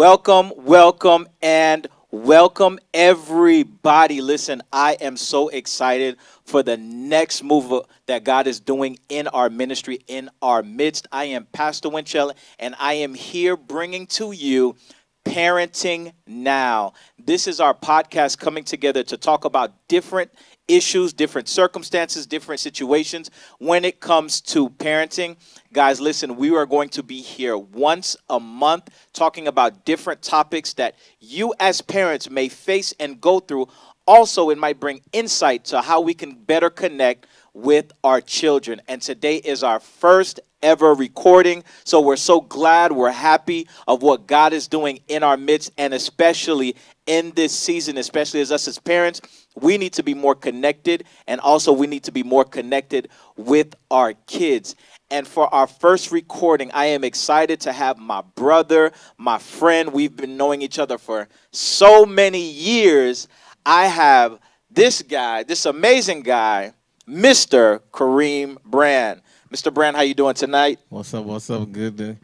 And welcome everybody. Listen, I am so excited for the next move that God is doing in our ministry, in our midst. I am Pastor Winchell, and I am here bringing to you Parenting Now. This is our podcast coming together to talk about different issues, different circumstances, different situations when it comes to parenting. Guys, listen, we are going to be here once a month talking about different topics that you as parents may face and go through. Also, it might bring insight to how we can better connect with our children. And today is our first ever recording. So we're so glad, we're happy of what God is doing in our midst, and especially in this season, especially as us as parents, we need to be more connected, and also we need to be more connected with our kids. And for our first recording, I am excited to have my brother, my friend. We've been knowing each other for so many years. I have this guy, this amazing guy, Mr. Kareem Brann. Mr. Brann, how you doing tonight? What's up? What's up? Good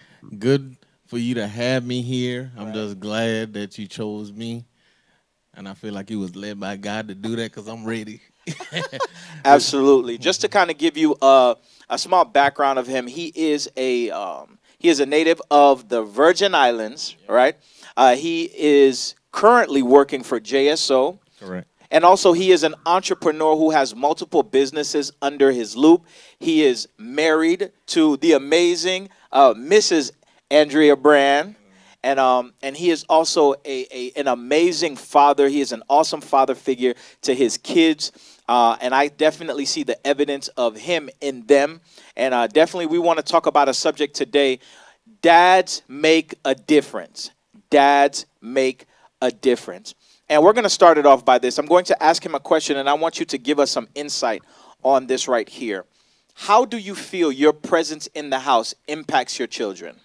for you to have me here. I'm just glad that you chose me. And I feel like you was led by God to do that because I'm ready. Absolutely. Just to kind of give you a small background of him, he is a native of the Virgin Islands, right? He is currently working for JSO. Correct. And also, he is an entrepreneur who has multiple businesses under his loop. He is married to the amazing Mrs. Andrea Brann. And he is also an amazing father. He is an awesome father figure to his kids. And I definitely see the evidence of him in them. And definitely we want to talk about a subject today. Dads make a difference. Dads make a difference. And we're going to start it off by this. I'm going to ask him a question, and I want you to give us some insight on this right here. How do you feel your presence in the house impacts your children?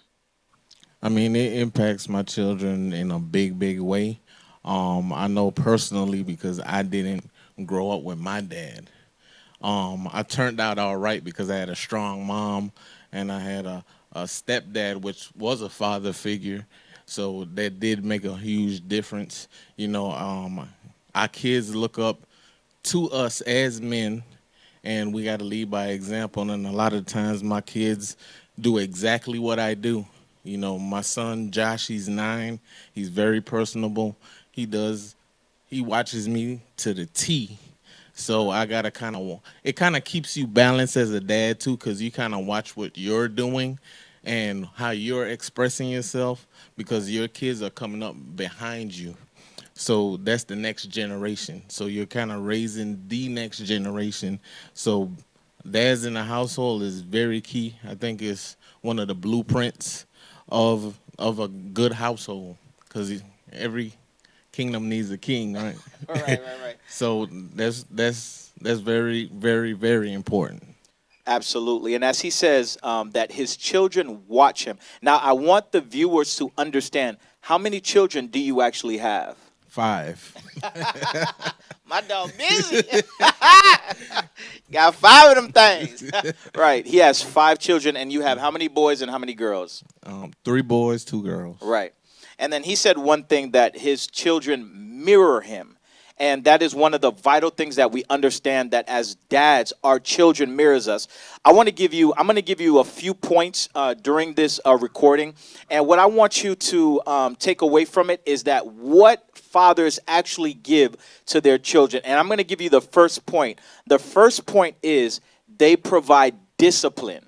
I mean, it impacts my children in a big, big way. I know personally because I didn't grow up with my dad. I turned out all right because I had a strong mom, and I had a stepdad, which was a father figure. So that did make a huge difference. You know, our kids look up to us as men, and we got to lead by example. And a lot of times my kids do exactly what I do. You know, my son, Josh, he's 9. He's very personable. He watches me to the T. So I got to it kind of keeps you balanced as a dad, too, because you kind of watch what you're doing and how you're expressing yourself, because your kids are coming up behind you. So that's the next generation. So you're kind of raising the next generation. So dads in the household is very key. I think it's one of the blueprints of a good household, because every kingdom needs a king, right? Right. So that's very, very, very important. Absolutely. And as he says that his children watch him. Now, I want the viewers to understand, how many children do you actually have? 5. My dog busy. Got 5 of them things. Right. He has 5 children, and you have how many boys and how many girls? 3 boys, 2 girls. Right. And then he said one thing, that his children mirror him. And that is one of the vital things that we understand, that as dads, our children mirrors us. I'm going to give you a few points during this recording. And what I want you to take away from it is that what fathers actually give to their children. And I'm going to give you the first point. The first point is they provide discipline.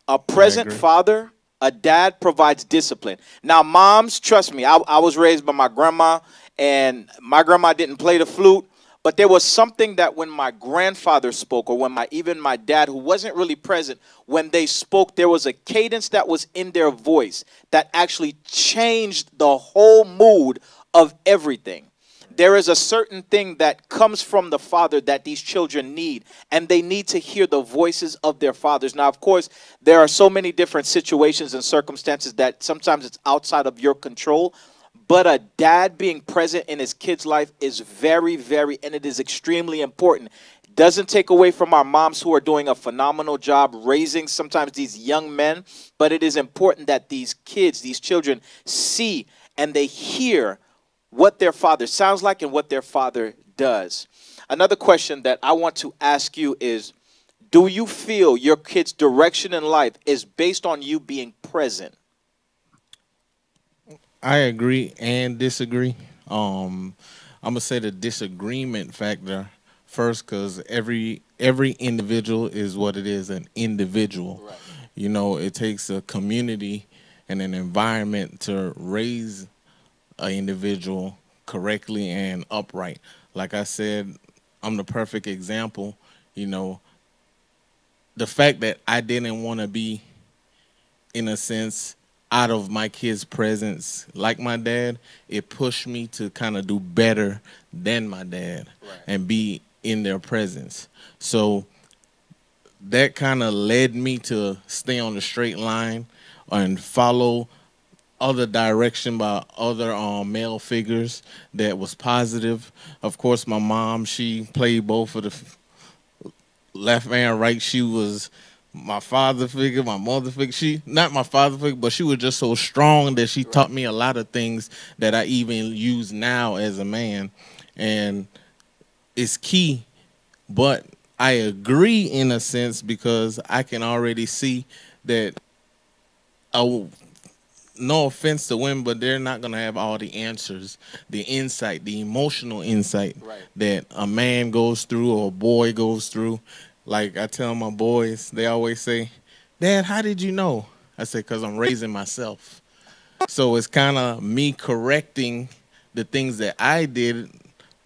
A present father, a dad, provides discipline. Now, moms, trust me, I was raised by my grandma. And my grandma didn't play the flute, but there was something that when my grandfather spoke, or when even my dad, who wasn't really present, when they spoke, there was a cadence that was in their voice that actually changed the whole mood of everything. There is a certain thing that comes from the father that these children need, and they need to hear the voices of their fathers. Now, of course, there are so many different situations and circumstances that sometimes it's outside of your control. But a dad being present in his kid's life is very, very, and it is extremely important. Doesn't take away from our moms who are doing a phenomenal job raising sometimes these young men, but it is important that these kids, these children, see and they hear what their father sounds like and what their father does. Another question that I want to ask you is, do you feel your kid's direction in life is based on you being present? I agree and disagree. I'm gonna say the disagreement factor first, because every individual is what it is, an individual. Right. You know, it takes a community and an environment to raise an individual correctly and upright. Like I said, I'm the perfect example. You know, the fact that I didn't want to be, in a sense, out of my kids' presence like my dad, it pushed me to kind of do better than my dad. Right. And be in their presence. So that kind of led me to stay on the straight line and follow other direction by other male figures that was positive. Of course, my mom, she played both of the left and right. She was my father figure, my mother figure. She not my father figure, but she was just so strong that she taught me a lot of things that I even use now as a man, and it's key. But I agree in a sense, because I can already see that. No offense to women, but they're not gonna have all the answers, the insight, the emotional insight that a man goes through or a boy goes through. Like I tell my boys, they always say, "Dad, how did you know?" I say, "'Cause I'm raising myself." So it's kind of me correcting the things that I did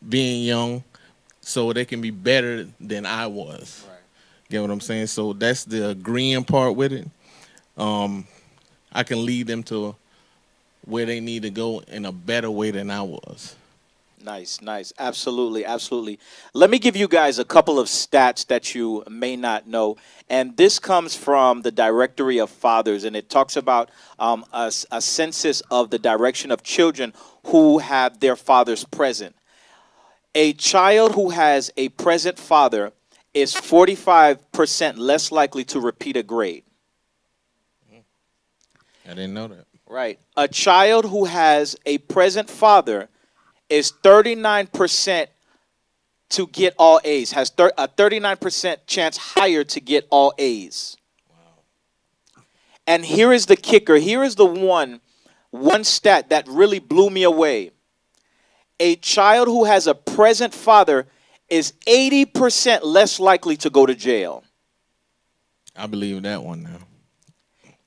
being young, so they can be better than I was. Right. Get what I'm saying? So that's the agreeing part with it. I can lead them to where they need to go in a better way than I was. Nice, nice. Absolutely, absolutely. Let me give you guys a couple of stats that you may not know. And this comes from the Directory of Fathers, and it talks about a census of the direction of children who have their fathers present. A child who has a present father is 45% less likely to repeat a grade. I didn't know that. Right. A child who has a present father is 39% to get all A's, has a 39% chance higher to get all A's. Wow. And here is the kicker. Here is the one stat that really blew me away. A child who has a present father is 80% less likely to go to jail. I believe that one now.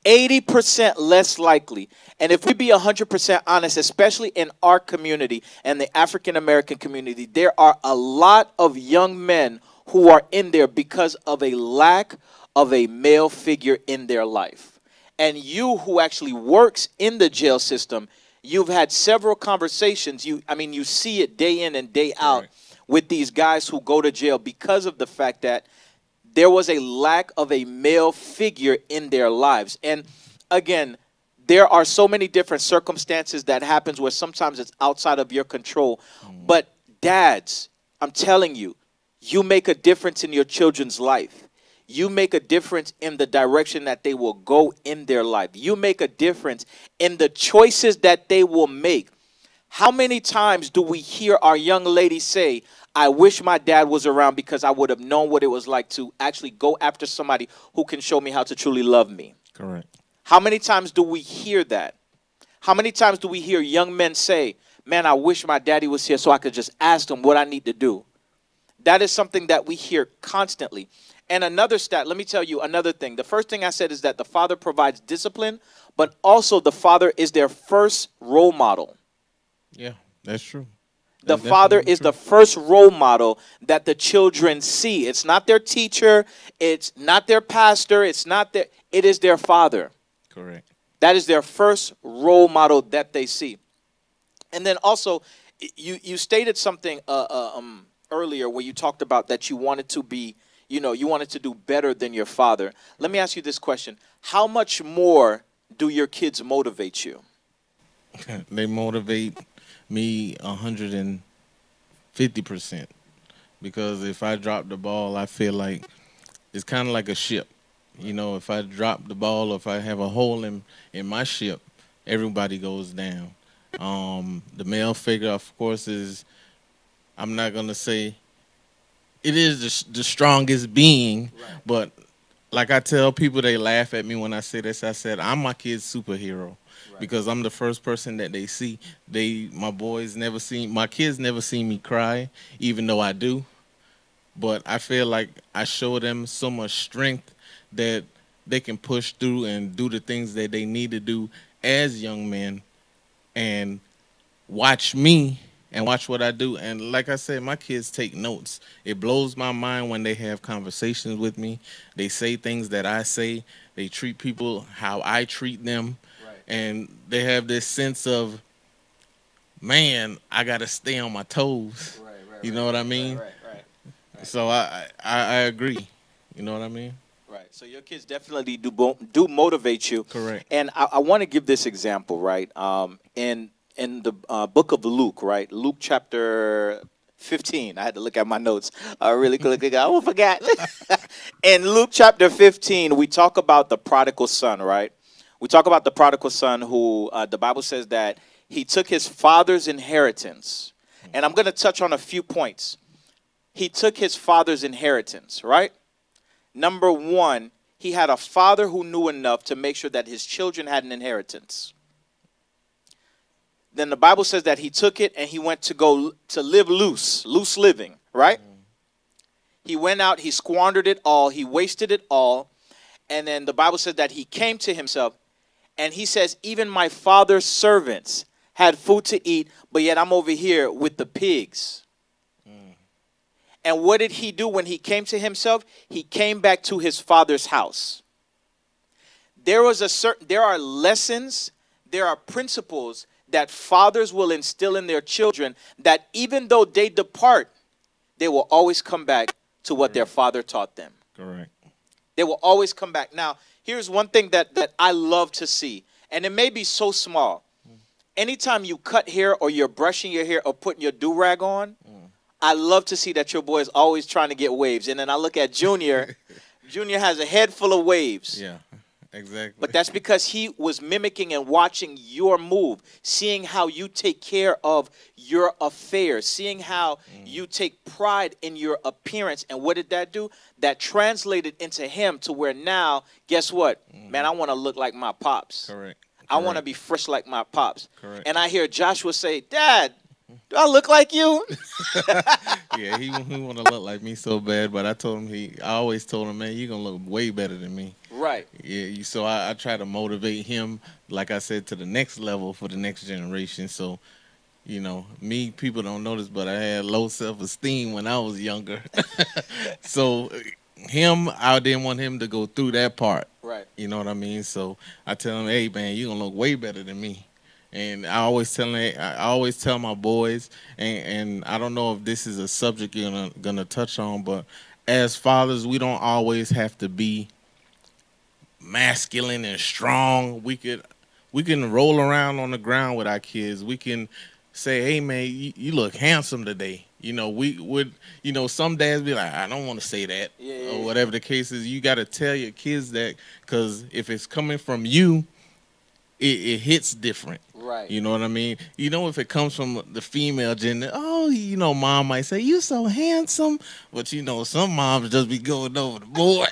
80% less likely. And if we be 100% honest, especially in our community and the African American community, there are a lot of young men who are in there because of a lack of a male figure in their life. And you who actually works in the jail system, you've had several conversations. You see it day in and day out with these guys who go to jail because of the fact that there was a lack of a male figure in their lives. And again, there are so many different circumstances that happens where sometimes it's outside of your control. But dads, I'm telling you, you make a difference in your children's life. You make a difference in the direction that they will go in their life. You make a difference in the choices that they will make. How many times do we hear our young ladies say, "I wish my dad was around because I would have known what it was like to actually go after somebody who can show me how to truly love me"? Correct. How many times do we hear that? How many times do we hear young men say, "Man, I wish my daddy was here so I could just ask him what I need to do"? That is something that we hear constantly. And another stat, let me tell you another thing. The first thing I said is that the father provides discipline, but also the father is their first role model. Yeah, that's true. The father is the first role model that the children see. It's not their teacher. It's not their pastor. It is their father. Correct. That is their first role model that they see. And then also, you stated something earlier where you talked about that you wanted to be, you wanted to do better than your father. Let me ask you this question. How much more do your kids motivate you? They motivate me 150%. because if I drop the ball, I feel like it's kind of like a ship. You know, if I drop the ball, or if I have a hole in my ship, everybody goes down. The male figure, of course, is, I'm not gonna say it is the strongest being, Right. but like I tell people, they laugh at me when I say this. I said I'm my kid's superhero Right. because I'm the first person that they see. My boys never seen, my kids never seen me cry, even though I do. But I feel like I show them so much strength that they can push through and do the things that they need to do as young men, and watch me and watch what I do. And like I said, my kids take notes. It blows my mind when they have conversations with me. They say things that I say. They treat people how I treat them. Right. And they have this sense of, man, I got to stay on my toes. Right. Right. You Right, know what I right, mean? Right. Right. Right. So I agree. You know what I mean? Right. So your kids definitely do motivate you. Correct. And I want to give this example, right? In the book of Luke, right? Luke chapter 15. I had to look at my notes really quickly. I almost forgot. In Luke chapter 15, we talk about the prodigal son, right? We talk about the prodigal son who the Bible says that he took his father's inheritance. And I'm going to touch on a few points. He took his father's inheritance, right? Number one, he had a father who knew enough to make sure that his children had an inheritance. Then the Bible says that he took it and he went to go to live loose living, right? He went out, he squandered it all, he wasted it all. And then the Bible says that he came to himself and he says, even my father's servants had food to eat, but yet I'm over here with the pigs. And what did he do when he came to himself? He came back to his father's house. There are lessons, there are principles that fathers will instill in their children that even though they depart, they will always come back to what their father taught them. Correct. They will always come back. Now, here's one thing that I love to see, and it may be so small. Anytime you cut hair or you're brushing your hair or putting your do-rag on, I love to see that your boy is always trying to get waves. And then I look at Junior. Junior has a head full of waves. Yeah, exactly. But that's because he was mimicking and watching your move, seeing how you take care of your affairs, seeing how you take pride in your appearance. And what did that do? That translated into him to where now, guess what? Man, I want to look like my pops. Correct. I want to be fresh like my pops. Correct. And I hear Joshua say, Dad, do I look like you? Yeah, he want to look like me so bad, but I always told him, man, you're going to look way better than me. Right. Yeah, so I try to motivate him, like I said, to the next level for the next generation. So, you know, people don't notice, but I had low self-esteem when I was younger. So I didn't want him to go through that part. Right. You know what I mean? So I tell him, hey, man, you're going to look way better than me. And I always tell my boys, and I don't know if this is a subject you're gonna touch on, but as fathers, we don't always have to be masculine and strong. We can roll around on the ground with our kids. We can say, hey man, you look handsome today. You know, we would, some dads be like, I don't want to say that, or whatever the case is. You got to tell your kids that, because if it's coming from you, it hits different. Right. You know what I mean? If it comes from the female gender, mom might say, you so handsome. But, some moms just be going over the board.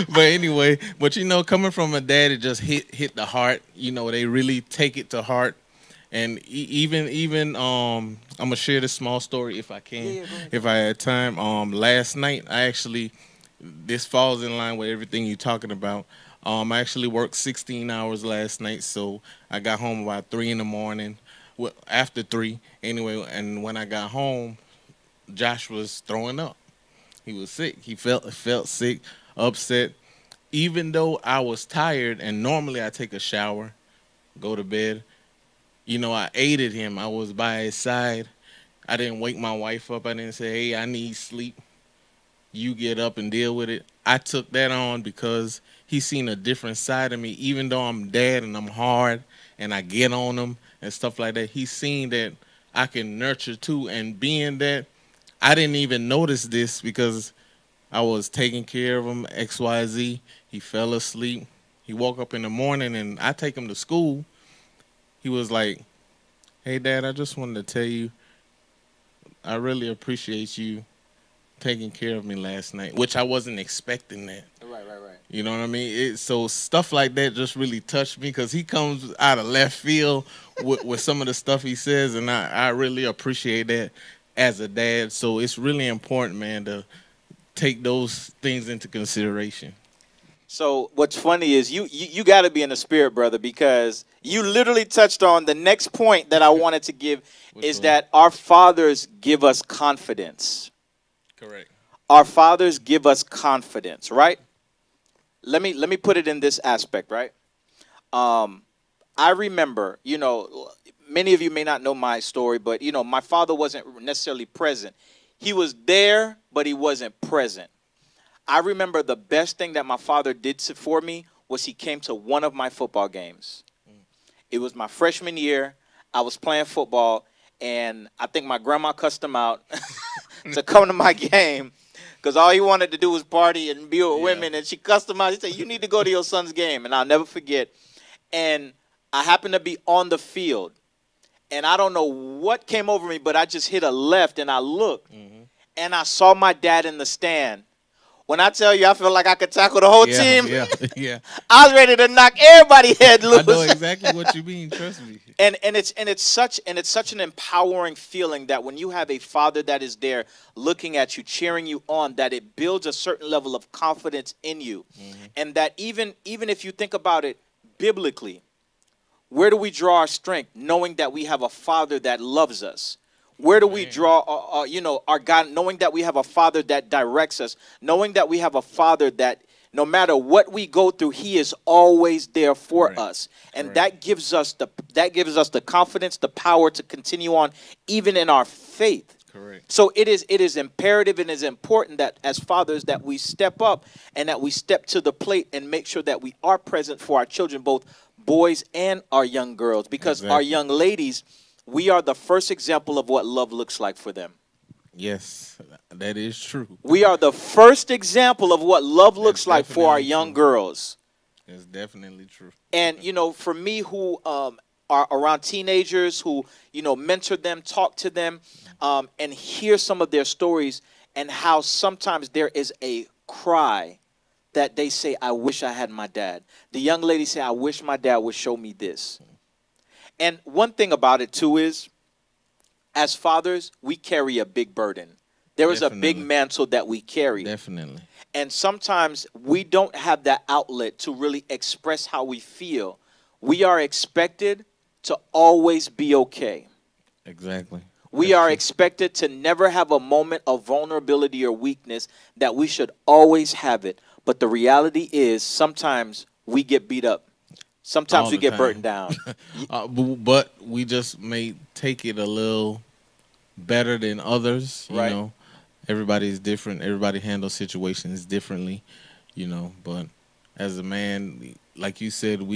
But anyway, coming from a dad, it just hit the heart. They really take it to heart. And even I'm going to share this small story if I can, if I had time. Last night, this falls in line with everything you're talking about. I actually worked 16 hours last night, so I got home about 3 in the morning, after 3 anyway, and when I got home, Josh was throwing up. He was sick. He felt sick, upset. Even though I was tired, and normally I take a shower, go to bed, I aided him. I was by his side. I didn't wake my wife up. I didn't say, hey, I need sleep. You get up and deal with it. I took that on because he's seen a different side of me. Even though I'm dad and I'm hard and I get on him and stuff like that, he's seen that I can nurture too. And being that I didn't even notice this because I was taking care of him, XYZ. He fell asleep. He woke up in the morning and I take him to school. He was like, "Hey, Dad, I just wanted to tell you I really appreciate you taking care of me last night," which I wasn't expecting that. Right, right, right. You know what I mean? So stuff like that just really touched me because he comes out of left field with some of the stuff he says, and I really appreciate that as a dad. So it's really important, man, to take those things into consideration. So what's funny is you got to be in the spirit, brother, because you literally touched on the next point that I wanted to give is one? that our fathers give us confidence. Correct. Our fathers give us confidence, right? Let me put it in this aspect, right? I remember, many of you may not know my story, but my father wasn't necessarily present. He was there, but he wasn't present. I remember the best thing that my father did for me was he came to one of my football games. It was my freshman year. I was playing football, and I think my grandma cussed him out to come to my game because all he wanted to do was party and be with women, and she cussed him out. She said, "You need to go to your son's game," and I'll never forget. And I happened to be on the field, and I don't know what came over me, but I just hit a left, and I looked, and I saw my dad in the stand. When I tell you I felt like I could tackle the whole team, Yeah. I was ready to knock everybody's head loose. I know exactly what you mean. Trust me. And it's such an empowering feeling that when you have a father that is there looking at you, cheering you on, that it builds a certain level of confidence in you, and that even if you think about it biblically, where do we draw our strength? Knowing that we have a father that loves us. Where do we draw, our God, knowing that we have a father that directs us, knowing that we have a father that no matter what we go through, he is always there for us. And that gives us the confidence, the power to continue on even in our faith. Correct. So it is imperative and is important that as fathers that we step up and that we step to the plate and make sure that we are present for our children, both boys and our young girls, because our young ladies, we are the first example of what love looks like for them. Yes, that is true. We are the first example of what love looks like for our young girls. It's definitely true. And, for me who are around teenagers, who, mentor them, talk to them, and hear some of their stories and how sometimes there is a cry that they say, "I wish I had my dad." The young lady say, "I wish my dad would show me this." And one thing about it, too, is as fathers, we carry a big burden. There is a big mantle that we carry. Definitely. And sometimes we don't have that outlet to really express how we feel. We are expected to always be okay. Exactly. We are expected to never have a moment of vulnerability or weakness, that we should always have it. But the reality is sometimes we get beat up. Sometimes we get burdened down. But we just may take it a little better than others. You know, everybody's different. Everybody handles situations differently, But as a man, like you said,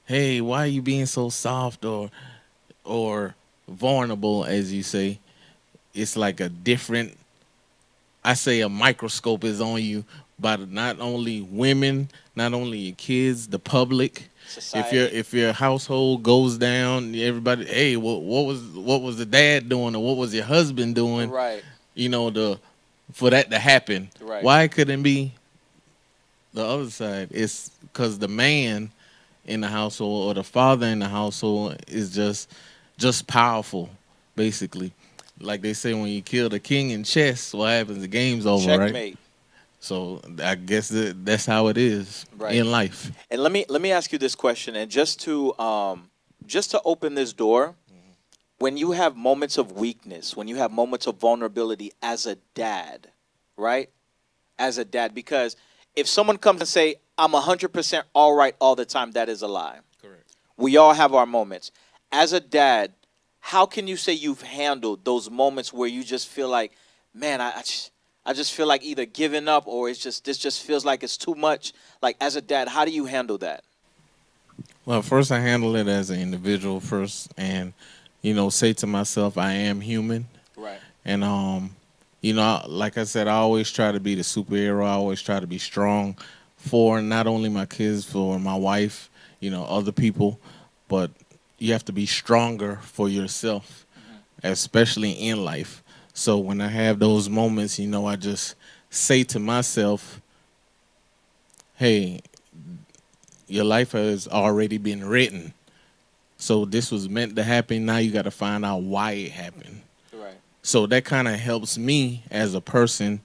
hey, why are you being so soft or vulnerable, as you say? It's like a different, I say a microscope is on you by not only women, not only your kids, the public. Society. If your household goes down, everybody, hey, what was the dad doing, or what was your husband doing? Right. For that to happen. Right. Why couldn't it be the other side? It's because the man in the household or the father in the household is just powerful, basically. Like they say, when you kill the king in chess, what happens? The game's over, Checkmate. right? So I guess that's how it is in life. And let me ask you this question, and just to open this door, when you have moments of weakness, when you have moments of vulnerability as a dad, right? As a dad, because if someone comes and say, "I'm 100% all right all the time," that is a lie. Correct. We all have our moments. As a dad, how can you say you've handled those moments where you just feel like, man, I just feel like either giving up, or this just feels like it's too much? Like, as a dad, how do you handle that? Well, first I handle it as an individual first, and say to myself, I am human. Right. And You know, like I said, I always try to be the superhero. I always try to be strong for not only my kids, for my wife, you know, other people, but you have to be stronger for yourself, especially in life. So when I have those moments, you know, I just say to myself, hey, your life has already been written. So this was meant to happen. Now you got to find out why it happened. Right. So that kind of helps me as a person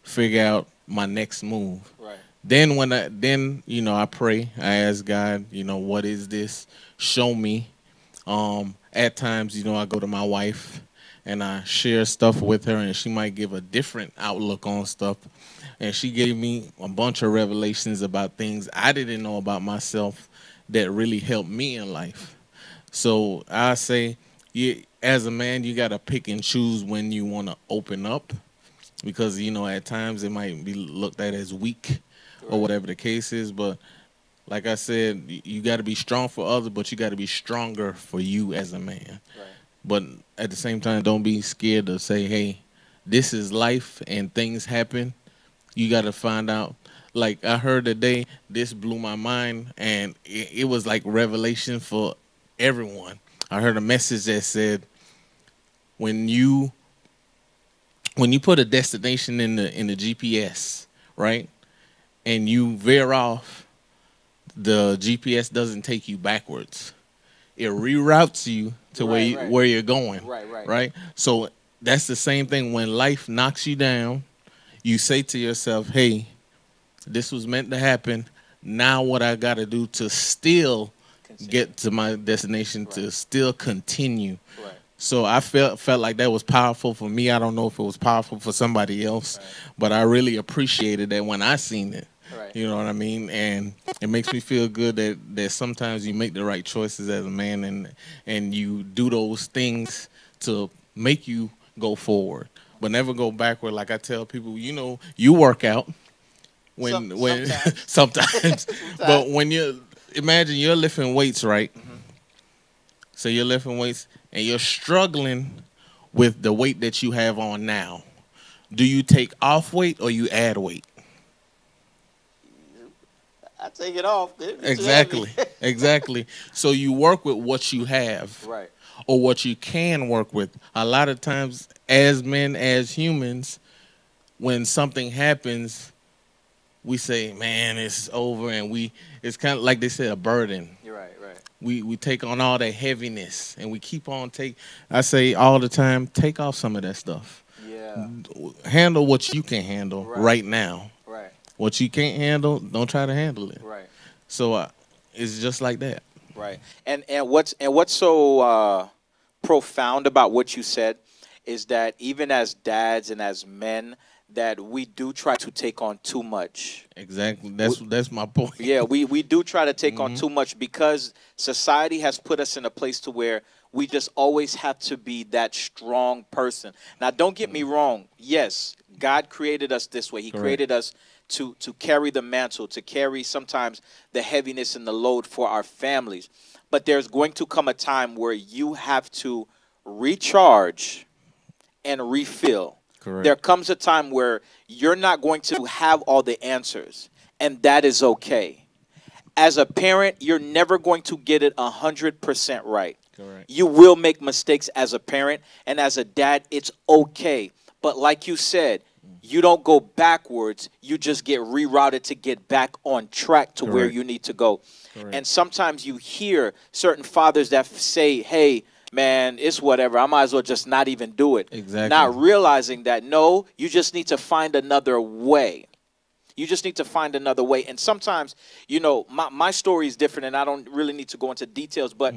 figure out my next move. Right. Then then you know I pray. I ask God, you know, what is this? Show me. At times, you know, I go to my wife and I share stuff with her, and she might give a different outlook on stuff. And she gave me a bunch of revelations about things I didn't know about myself that really helped me in life. So I say, as a man, you got to pick and choose when you want to open up, because you know at times it might be looked at as weak or whatever the case is. But like I said, you got to be strong for others, but you got to be stronger for you as a man. Right. But at the same time, don't be scared to say, hey, this is life and things happen. You got to find out. Like I heard today, this blew my mind, and it was like revelation for everyone. I heard a message that said, when you put a destination in the GPS, right, and you veer off, the GPS doesn't take you backwards. It reroutes you to where you're going. Right. So that's the same thing when life knocks you down. You say to yourself, hey, this was meant to happen. Now what I got to do to still get to my destination, to still continue. Right. So I felt like that was powerful for me. I don't know if it was powerful for somebody else, but I really appreciated that when I seen it. Right. You know what I mean? And it makes me feel good that sometimes you make the right choices as a man, and you do those things to make you go forward, but never go backward. Like I tell people, you know, you work out when sometimes. But when imagine you're lifting weights, right? So you're lifting weights and you're struggling with the weight that you have on now. Do you take off weight or you add weight? I take it off. Exactly. Exactly. So you work with what you have. Right. Or what you can work with. A lot of times as men, as humans, when something happens, we say, man, it's over, and it's kind of like they said, a burden. You're right. We take on all that heaviness, and we keep on I say all the time, take off some of that stuff. Yeah. Handle what you can handle right now. Right. What you can't handle, don't try to handle it. Right. So it's just like that. Right. And what's so profound about what you said is that even as dads and as men, that we do try to take on too much. Exactly. That's my point. Yeah, we do try to take on too much because society has put us in a place to where we just always have to be that strong person. Now, don't get me wrong. Yes, God created us this way. He created us to carry the mantle, to carry sometimes the heaviness and the load for our families. But there's going to come a time where you have to recharge and refill. Correct. There comes a time where you're not going to have all the answers, and that is okay. As a parent, you're never going to get it 100% right. Correct. You will make mistakes as a parent, and as a dad, it's okay. But like you said, you don't go backwards. You just get rerouted to get back on track to where you need to go. Correct. And sometimes you hear certain fathers that say, hey, man, it's whatever. I might as well just not even do it. Exactly. Not realizing that, no, you just need to find another way. You just need to find another way. And sometimes, you know, my story is different, and I don't really need to go into details, but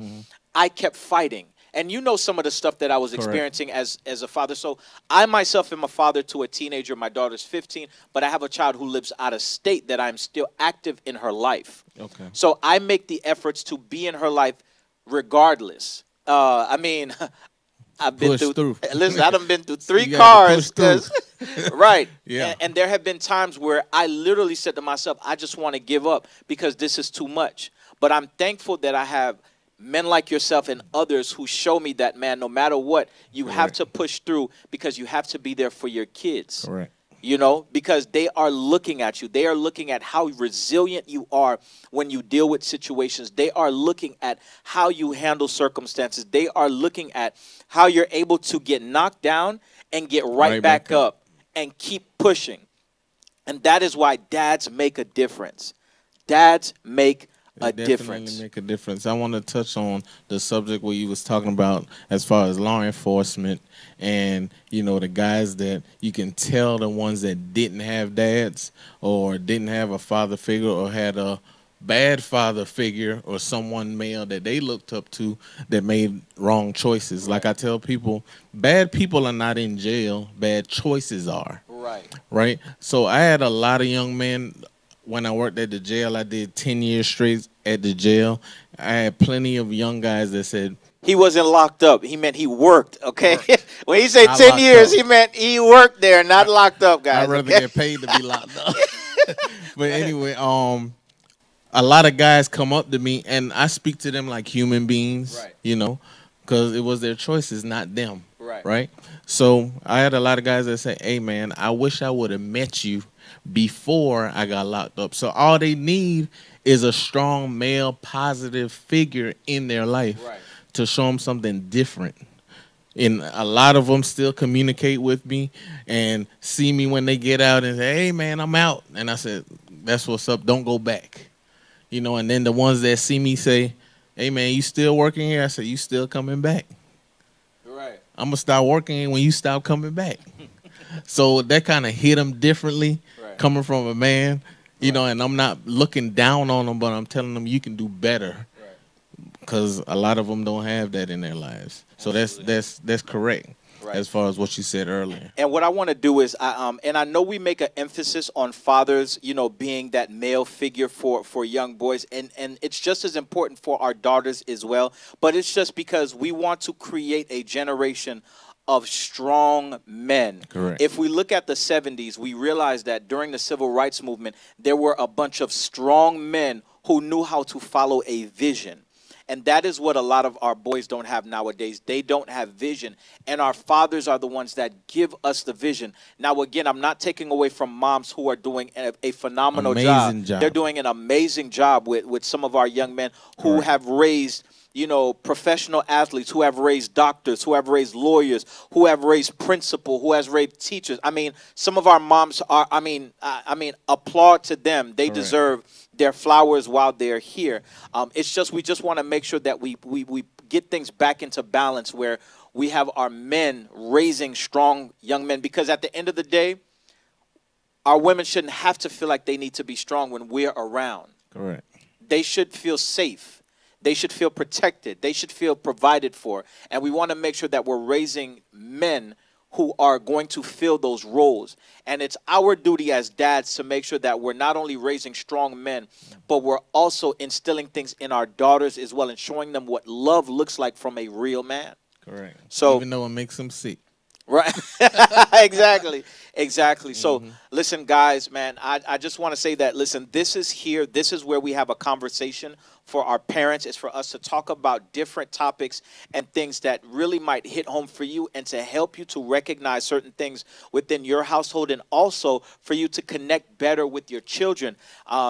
I kept fighting. And you know some of the stuff that I was experiencing as a father. So I myself am a father to a teenager. My daughter's 15, but I have a child who lives out of state that I'm still active in her life. Okay. So I make the efforts to be in her life regardless. I mean, I've been through. Listen, I done been through 3 cars. Right. Yeah. And there have been times where I literally said to myself, I just want to give up because this is too much. But I'm thankful that I have men like yourself and others who show me that, man, no matter what, you have to push through because you have to be there for your kids. Correct. You know, because they are looking at you. They are looking at how resilient you are when you deal with situations. They are looking at how you handle circumstances. They are looking at how you're able to get knocked down and get right back up and keep pushing. And that is why dads make a difference. Dads make a difference. Definitely make a difference. I want to touch on the subject where you was talking about as far as law enforcement and, you know, the guys that you can tell, the ones that didn't have dads or didn't have a father figure or had a bad father figure or someone male that they looked up to that made wrong choices. Like I tell people, bad people are not in jail, bad choices are. Right? So I had a lot of young men. When I worked at the jail, I did 10 years straight at the jail. I had plenty of young guys that said, he wasn't locked up. He meant he worked, okay? When he said 10 years, he meant he worked there, not locked up, guys. I'd rather get paid to be locked up. But anyway, a lot of guys come up to me, and I speak to them like human beings, you know, because it was their choices, not them, right? So I had a lot of guys that say, hey, man, I wish I would have met you before I got locked up. So all they need is a strong male positive figure in their life to show them something different. And a lot of them still communicate with me and see me when they get out and say, hey, man, I'm out. And I said, that's what's up. Don't go back. You know, and then the ones that see me say, hey, man, you still working here? I said, you still coming back. I'm going to start working when you stop coming back. So that kind of hit them differently coming from a man, you know, and I'm not looking down on them, but I'm telling them you can do better because a lot of them don't have that in their lives. So that's correct as far as what you said earlier. And what I want to do is, and I know we make an emphasis on fathers, you know, being that male figure for young boys, and it's just as important for our daughters as well. But it's just because we want to create a generation of strong men. Correct. If we look at the 70s, we realize that during the civil rights movement, there were a bunch of strong men who knew how to follow a vision. And that is what a lot of our boys don't have nowadays. They don't have vision. And our fathers are the ones that give us the vision. Now, again, I'm not taking away from moms who are doing a phenomenal job. They're doing an amazing job with some of our young men who have raised, you know, professional athletes, who have raised doctors, who have raised lawyers, who have raised principal, who has raised teachers. I mean, some of our moms are, I mean, applaud to them. They deserve their flowers while they're here. It's just, we just want to make sure that we get things back into balance where we have our men raising strong young men, because at the end of the day, our women shouldn't have to feel like they need to be strong when we're around. Correct. They should feel safe. They should feel protected. They should feel provided for. And we want to make sure that we're raising men who are going to fill those roles. And it's our duty as dads to make sure that we're not only raising strong men, but we're also instilling things in our daughters as well and showing them what love looks like from a real man. Correct. So, even though it makes them sick. Right. Exactly. Exactly. So, listen, guys, man, I just want to say that, listen, this is here. This is where we have a conversation for our parents. It's for us to talk about different topics and things that really might hit home for you and to help you to recognize certain things within your household, and also for you to connect better with your children.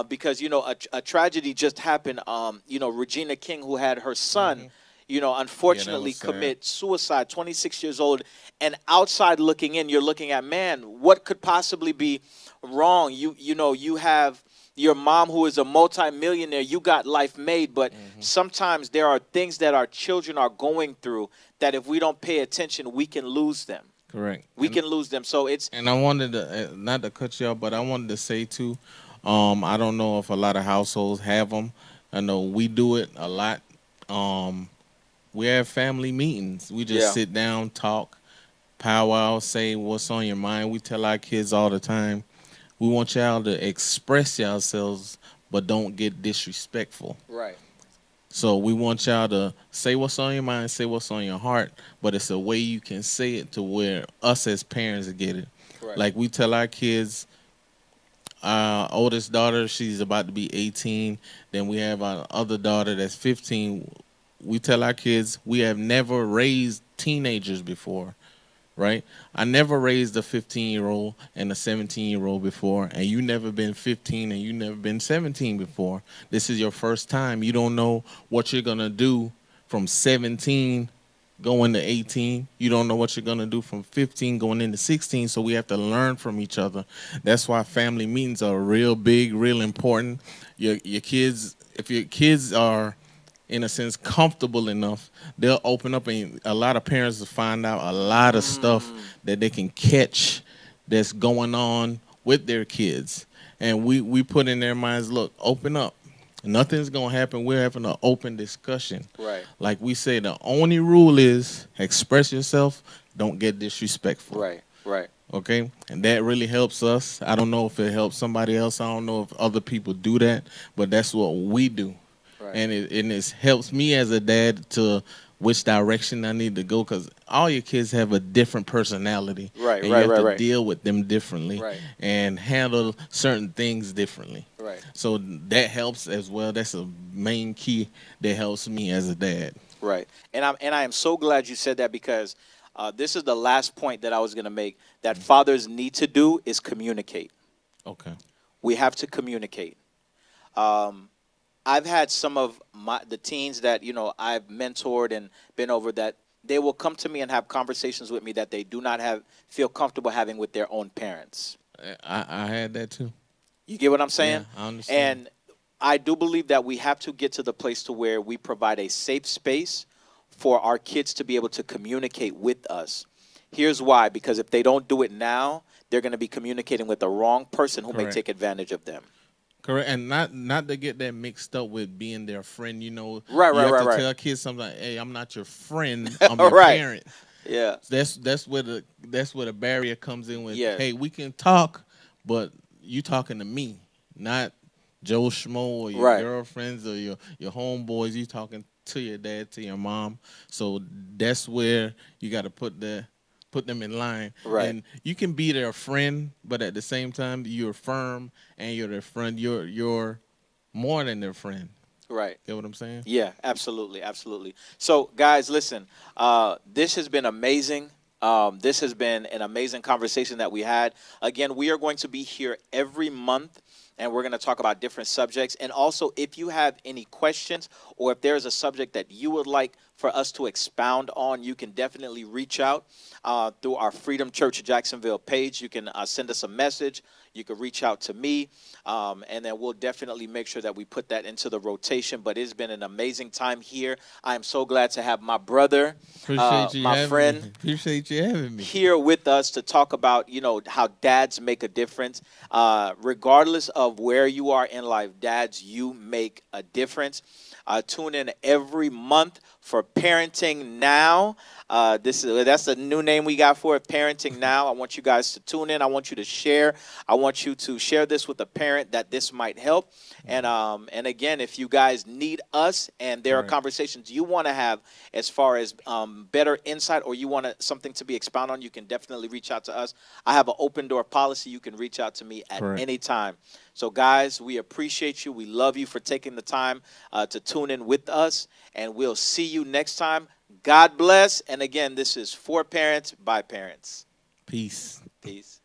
Because, you know, a tragedy just happened. You know, Regina King, who had her son, you know, unfortunately commit suicide, 26 years old. And outside looking in, you're looking at, man, what could possibly be wrong? You know, you have your mom who is a multimillionaire. You got life made. But sometimes there are things that our children are going through that if we don't pay attention, we can lose them. Correct. We can lose them. So it's... And I wanted to, not to cut you off, but I wanted to say, too, I don't know if a lot of households have them. I know we do it a lot. We have family meetings. We just sit down, talk, powwow, say what's on your mind. We tell our kids all the time, we want y'all to express yourselves, but don't get disrespectful. Right. So we want y'all to say what's on your mind, say what's on your heart, but it's a way you can say it to where us as parents get it. Correct. Like we tell our kids, our oldest daughter, she's about to be 18. Then we have our other daughter that's 15. we tell our kids we have never raised teenagers before, right? I never raised a 15-year-old and a 17-year-old before, and you never been 15 and you never been 17 before. This is your first time. You don't know what you're gonna do from 17 going to 18. You don't know what you're gonna do from 15 going into 16. So we have to learn from each other. That's why family meetings are real big, real important. Your kids, if your kids are in a sense comfortable enough, they'll open up, and a lot of parents will find out a lot of stuff that they can catch that's going on with their kids. And we put in their minds, look, open up. Nothing's gonna happen. We're having an open discussion. Right. Like we say, the only rule is express yourself, don't get disrespectful. Right. Right. Okay, and that really helps us. I don't know if it helps somebody else. I don't know if other people do that, but that's what we do. Right. And it helps me as a dad to which direction I need to go, because all your kids have a different personality. Right, and right, you have right, to deal with them differently, Right. and handle certain things differently. Right. So that helps as well. That's a main key that helps me as a dad. Right. And I am so glad you said that, because this is the last point that I was going to make, that fathers need to do is communicate. Okay. We have to communicate. I've had some of the teens that, you know, I've mentored and been over, that they will come to me and have conversations with me that they do not feel comfortable having with their own parents. I had that too. You get what I'm saying? Yeah, I understand. And I do believe that we have to get to the place to where we provide a safe space for our kids to be able to communicate with us. Here's why: because if they don't do it now, they're going to be communicating with the wrong person who may take advantage of them. Correct, and not to get that mixed up with being their friend. You know, Right, you have to right. tell kids something like, "Hey, I'm not your friend. I'm your Right. parent." Yeah. That's where the barrier comes in with. Yeah. Hey, we can talk, but you talking to me, not Joe Schmo or your Right. girlfriends or your homeboys. You talking to your dad, to your mom. So that's where you got to put them in line. Right. And you can be their friend, but at the same time, you're firm and you're their friend. You're more than their friend. Right. Get what I'm saying? Yeah, absolutely, absolutely. So, guys, listen, this has been amazing. This has been an amazing conversation that we had. Again, we are going to be here every month, and we're going to talk about different subjects. And also, if you have any questions, or if there's a subject that you would like for us to expound on, you can definitely reach out through our Freedom Church Jacksonville page. You can send us a message. You can reach out to me, and then we'll definitely make sure that we put that into the rotation. But it's been an amazing time here. I am so glad to have my brother, my friend, Appreciate you having me here with us to talk about, you know, how dads make a difference. Regardless of where you are in life, dads, you make a difference. Tune in every month for Parenting Now. That's the new name we got for it, Parenting Now. I want you guys to tune in. I want you to share. I want you to share this with a parent that this might help. And again, if you guys need us and there are conversations you want to have as far as better insight, or you want something to be expounded on, you can definitely reach out to us. I have an open door policy. You can reach out to me at any time. So, guys, we appreciate you. We love you for taking the time to tune in with us, and we'll see you next time. God bless. And again, this is For Parents by Parents. Peace. Peace.